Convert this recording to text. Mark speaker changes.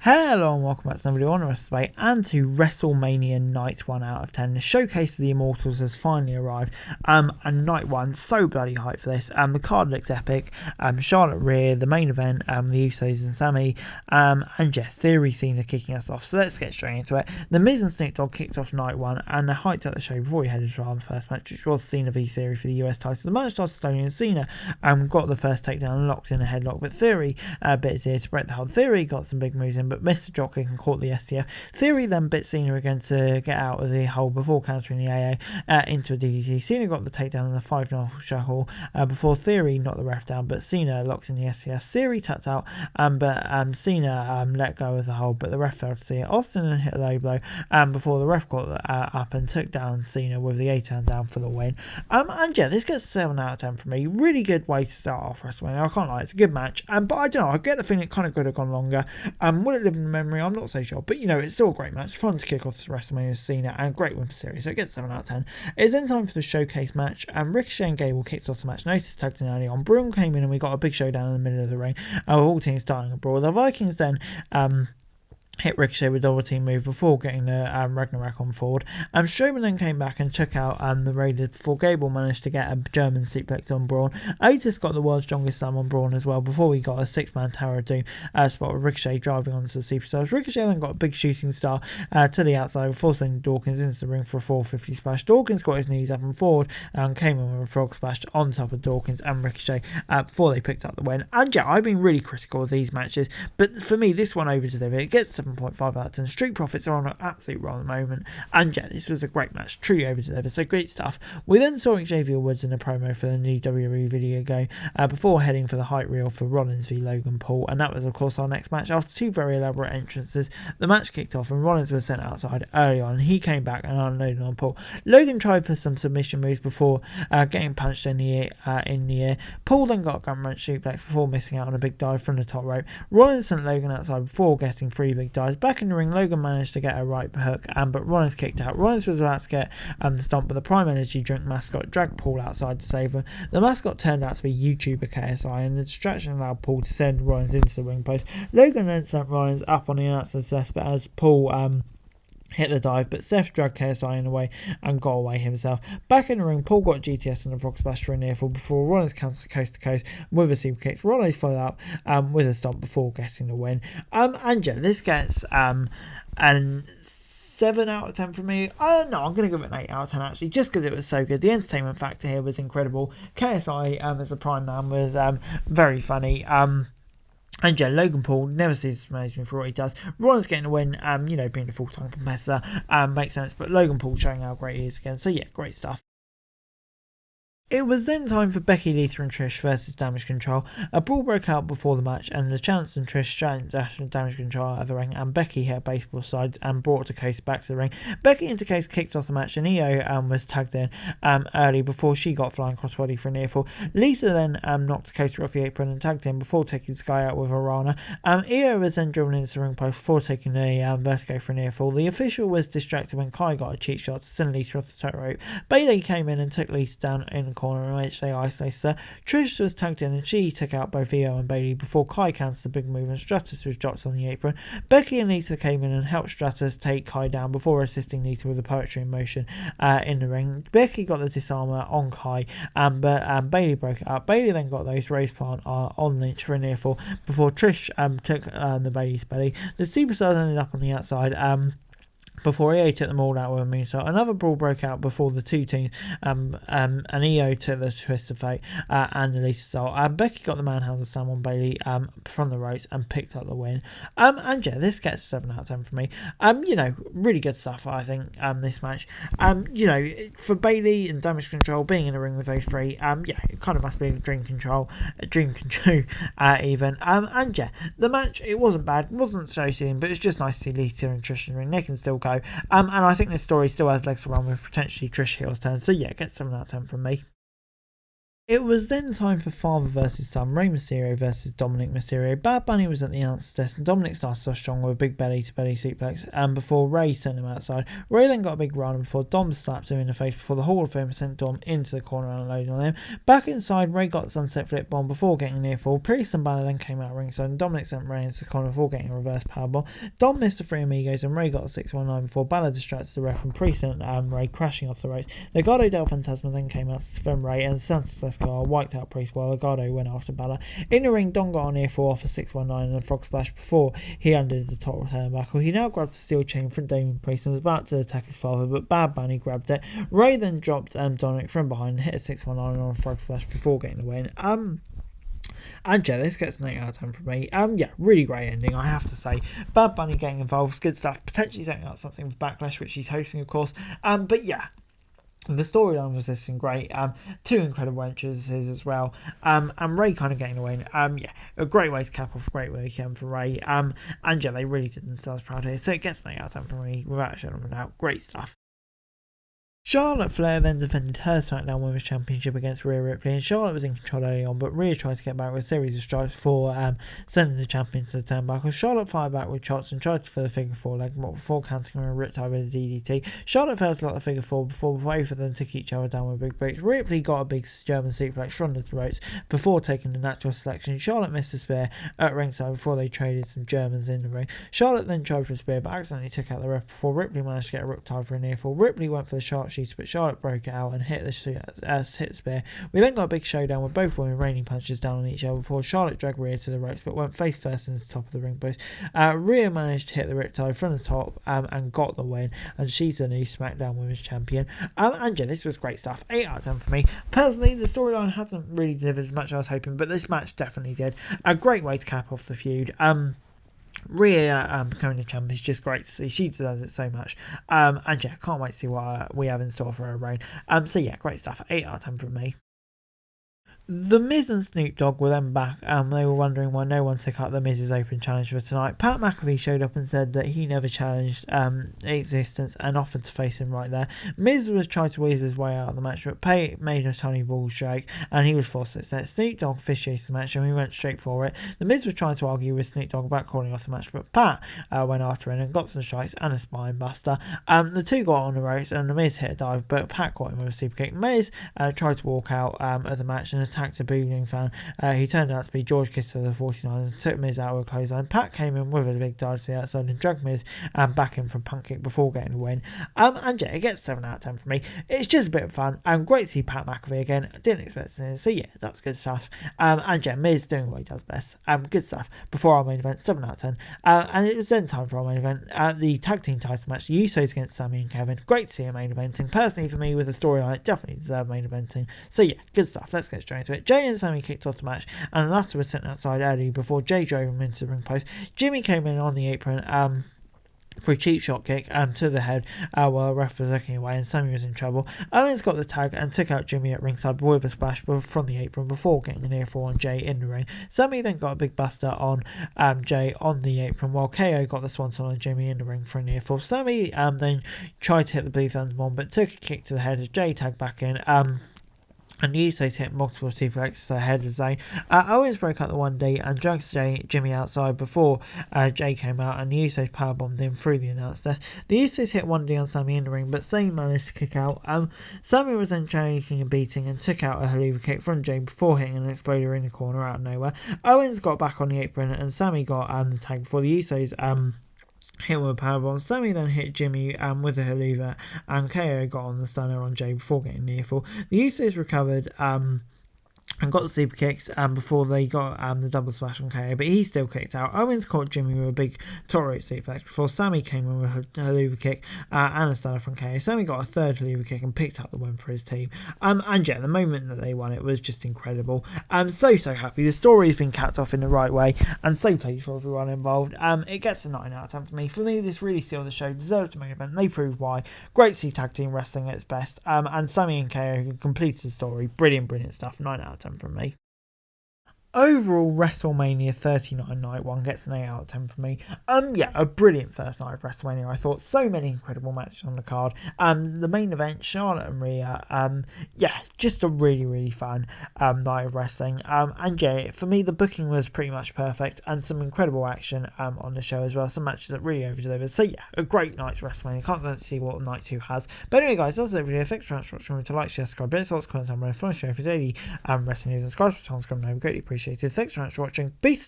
Speaker 1: Hello and welcome back to another video on WrestleMania and to WrestleMania Night 1 out of 10. The showcase of the Immortals has finally arrived, and Night 1, so bloody hyped for this. The card looks epic. Charlotte Rear, the main event, the Usos and Sami, and Jess Theory Cena kicking us off. So let's get straight into it. The Miz and Snoop Dogg kicked off Night 1 and they hyped up the show before we headed to our first match, which was Cena v Theory for the US title. The match started slowly and Cena got the first takedown and locked in a headlock, but Theory bit his ear to break the hold. Theory got some big moves in, but missed the dropkick and caught the STF. Theory then bit Cena again to get out of the hole before countering the AA into a DDT. Cena got the takedown in the 5-0 shuffle before Theory knocked the ref down, but Cena locked in the STF. Theory tapped out, but Cena let go of the hold, but the ref failed to see it. Austin hit a low blow before the ref got up and took down Cena with the A-turn down for the win. And yeah, this gets a 7 out of 10 from me. Really good way to start off WrestleMania. I can't lie, it's a good match, but I don't know, I get the feeling it kind of could have gone longer. Will it live in the memory? I'm not so sure, but you know, it's still a great match. Fun to kick off the WrestleMania Cena and great win for Series, so it gets 7 out of 10. It's then time for the showcase match, and Ricochet and Gable kicked off the match. Notice tugged in early on. Braun came in and we got a big showdown in the middle of the ring. All teams starting a brawl. The Vikings then hit Ricochet with double team move before getting the Ragnarok on forward. Strowman then came back and took out the Raiders before Gable managed to get a German suplex on Braun. Otis got the world's strongest slam on Braun as well before we got a 6-man Tower of Doom spot with Ricochet driving onto the Superstars. Ricochet then got a big shooting star to the outside before sending Dawkins into the ring for a 450 splash. Dawkins got his knees up and forward and came in with a frog splash on top of Dawkins and Ricochet before they picked up the win. And yeah, I've been really critical of these matches, but for me this one over delivered. It gets 7.5 out of 10. Street Profits are on an absolute roll at the moment, and yeah, this was a great match, truly over delivered, so great stuff. We then saw Xavier Woods in a promo for the new WWE video game before heading for the hype reel for Rollins v Logan Paul, and that was of course our next match. After 2 very elaborate entrances, the match kicked off and Rollins was sent outside early on. He came back and unloaded on Paul. Logan tried for some submission moves before getting punched in the ear. Paul then got a gun wrench suplex before missing out on a big dive from the top rope. Rollins sent Logan outside before getting 3 big dives. Back in the ring, Logan managed to get a right hook, but Rollins kicked out. Rollins was about to get the stomp, but the Prime Energy drink mascot dragged Paul outside to save him. The mascot turned out to be YouTuber KSI, and the distraction allowed Paul to send Rollins into the ring post. Logan then sent Rollins up on the announcer's desk, but as Paul hit the dive, but Seth dragged KSI in the way and got away himself. Back in the ring, Paul got GTS and a frog splash for a near fall before Rollins countered coast to coast with a super kick. Rollins followed up with a stomp before getting the win. And yeah, this gets an 7 out of 10 from me. No, I'm going to give it an 8 out of 10 actually, just because it was so good. The entertainment factor here was incredible. KSI as a prime man was very funny. And yeah, Logan Paul never ceases to amaze me for what he does. Rollins getting a win, being a full-time competitor makes sense, but Logan Paul showing how great he is again. So yeah, great stuff. It was then time for Becky, Lita and Trish versus Damage Control. A brawl broke out before the match, and the Chance and Trish strained Damage Control out of the ring, and Becky hit baseball sides and brought Case back to the ring. Becky and Case kicked off the match, and Io was tagged in early before she got flying crossbody for a near fall. Lita then knocked Case off the apron and tagged in before taking Sky out with a Rana. Io was then driven into the ring post before taking the Vertigo for a near fall. The official was distracted when Kai got a cheat shot to send Lita off the top rope. Bayley came in and took Lita down in corner in which they isolated her. Trish was tagged in and she took out both Io and Bayley before Kai countered the big move and Stratus was dropped on the apron. Becky and Lita came in and helped Stratus take Kai down before assisting Lita with the poetry in motion in the ring. Becky got the disarmer on Kai, but Bayley broke it up. Bayley then got those raised plant on Lynch for a near fall before Trish took the Bayley's belly. The Superstars ended up on the outside before Io took them all out with a moonsault. Another brawl broke out before the two teams, and Io took the Twist of Fate and the Lisa Soul. Becky got the manhandle slam on Bayley from the ropes and picked up the win. And yeah, this gets 7 out of 10 for me. Really good stuff, I think, this match. For Bayley and Damage Control being in a ring with those three, it kind of must be a dream come true, even. And yeah, the match, it wasn't bad, wasn't so soon, but it's just nice to see Lita and Trish in the ring. They can still go. And I think this story still has legs to run with potentially Trish Heel's turn. So yeah, get 7 out of 10 from me. It was then time for father versus son, Rey Mysterio versus Dominic Mysterio. Bad Bunny was at the announce desk and Dominic started off strong with a big belly to belly suplex before Rey sent him outside. Rey then got a big run before Dom slapped him in the face before the Hall of Fame sent Dom into the corner and unloaded on him. Back inside, Rey got the sunset flip bomb before getting a near fall. Priest and Banner then came out ringside and Dominic sent Rey into the corner before getting a reverse powerbomb. Dom missed the three amigos and Rey got a 619 before Balor distracted the ref and Priest sent Rey crashing off the ropes. Legado del Fantasma then came out to defend Rey and Santos Escobar wiped out Priest while Legado went after Balor. In the ring, Don got on near fall off a 619 and a frog splash before he undid the top turnbuckle. He now grabbed the steel chain from Damien Priest and was about to attack his father, but Bad Bunny grabbed it. Rey then dropped Dominic from behind and hit a 619 on a frog splash before getting the win. And yeah, this gets an 8 out of 10 from me. Yeah, really great ending, I have to say. Bad Bunny getting involved is good stuff. Potentially setting up something with Backlash, which he's hosting, of course. But yeah, the storyline was this and great. Two incredible entrances as well. And Rey kind of getting the win. Yeah, a great way to cap off a great weekend for Rey. And yeah, they really did themselves proud here. So it gets an 8 out of 10 from me without a shadow of a doubt. Great stuff. Charlotte Flair then defended her SmackDown Women's Championship against Rhea Ripley, and Charlotte was in control early on, but Rhea tried to get back with a series of strikes before sending the champion to the turnbuckle. Charlotte fired back with shots and tried for the figure four leg before counting on a riptide with a DDT. Charlotte failed to lock the figure four before both of them took each other down with big boots. Ripley got a big German suplex from the ropes before taking the natural selection. Charlotte missed a spear at ringside before they traded some Germans in the ring. Charlotte then tried for a spear but accidentally took out the ref before Ripley managed to get a riptide for a near fall. Ripley went for the sharpshooter but Charlotte broke it out and hit the spear. We then got a big showdown with both women raining punches down on each other before Charlotte dragged Rhea to the ropes but went face first into the top of the ring post. Rhea managed to hit the riptide from the top and got the win, and she's the new SmackDown Women's Champion. And yeah, this was great stuff. 8 out of 10 for me. Personally, the storyline hasn't really delivered as much as I was hoping, but this match definitely did. A great way to cap off the feud. Rhea becoming the champ is just great to see. She deserves it so much. And yeah, can't wait to see what we have in store for her reign. So yeah, great stuff. 8 out of 10 from me. The Miz and Snoop Dogg were then back, and they were wondering why no one took up the Miz's open challenge for tonight. Pat McAfee showed up and said that he never challenged Existence and offered to face him right there. Miz was trying to weasel his way out of the match, but Pate made a tiny ball shake, and he was forced to accept. Snoop Dogg officiated the match, and we went straight for it. The Miz was trying to argue with Snoop Dogg about calling off the match, but Pat went after him and got some strikes and a spine buster. The two got on the ropes, and the Miz hit a dive, but Pat caught him with a super kick. Miz tried to walk out of the match and attacked a booing fan. He turned out to be George Kittle of the 49ers and took Miz out with a clothesline. Pat came in with a big dive to the outside and dragged Miz back in from punt kick before getting the win. And yeah, it gets 7 out of 10 for me. It's just a bit of fun. Great to see Pat McAfee again. Didn't expect to see it. So yeah, that's good stuff. And yeah, Miz doing what he does best. Good stuff. Before our main event, 7 out of 10. And it was then time for our main event. The tag team title match, the Usos against Sami and Kevin. Great to see a main eventing. Personally, for me, with the storyline, it definitely deserved main eventing. So yeah, good stuff. Let's get straight into it. Jay and Sami kicked off the match, and Latta was sent outside early before Jay drove him into the ring post. Jimmy came in on the apron for a cheap shot kick to the head while the ref was looking away and Sami was in trouble. Owens got the tag and took out Jimmy at ringside with a splash from the apron before getting a near fall on Jay in the ring. Sami then got a big buster on Jay on the apron while KO got the swanton on Jimmy in the ring for a near fall. Sami then tried to hit the Blue Thunder Bomb but took a kick to the head as Jay tagged back in. And the Usos hit multiple suplexes ahead of Zayn. Owens broke out the 1D and dragged Jimmy outside before Jay came out, and the Usos powerbombed him through the announce desk. The Usos hit 1D on Sami in the ring, but Zayn managed to kick out. Sami was then taking a beating and took out a haluva kick from Jay before hitting an exploder in the corner out of nowhere. Owens got back on the apron and Sami got the tag before the Usos hit with a powerbomb. Sami then hit Jimmy with a haluva, and KO got on the stunner on Jay before getting near fall. The Usos recovered and got the super kicks before they got the double splash on KO, but he still kicked out. Owens caught Jimmy with a big top rope suplex before Sami came in with a haluva kick and a stunner from KO. Sami got a third haluva kick and picked up the win for his team. And yeah, the moment that they won it was just incredible. I'm so happy. The story's been capped off in the right way and so pleased for everyone involved. It gets a 9 out of 10 for me. For me, this really sealed the show. Deserved to main event. They proved why. Great to see tag team wrestling at its best. And Sami and KO completed the story. Brilliant stuff. 9 out of 10 from me. overall, WrestleMania 39 night one gets an 8 out of 10 from me. Yeah, a brilliant first night of WrestleMania. I thought so many incredible matches on the card. The main event, Charlotte and Rhea. Yeah, just a really fun night of wrestling. And yeah, for me, the booking was pretty much perfect, and some incredible action on the show as well. Some matches that really over-delivered. So yeah, a great night's WrestleMania. Can't wait to see what night 2 has. But anyway, guys, that's the video. Thanks very much for watching. Remember to like, share, subscribe, bit of thoughts, comments, and follow the show for daily wrestling news and subscribe to the channel. It would be greatly appreciated. Thanks very much for watching. Peace.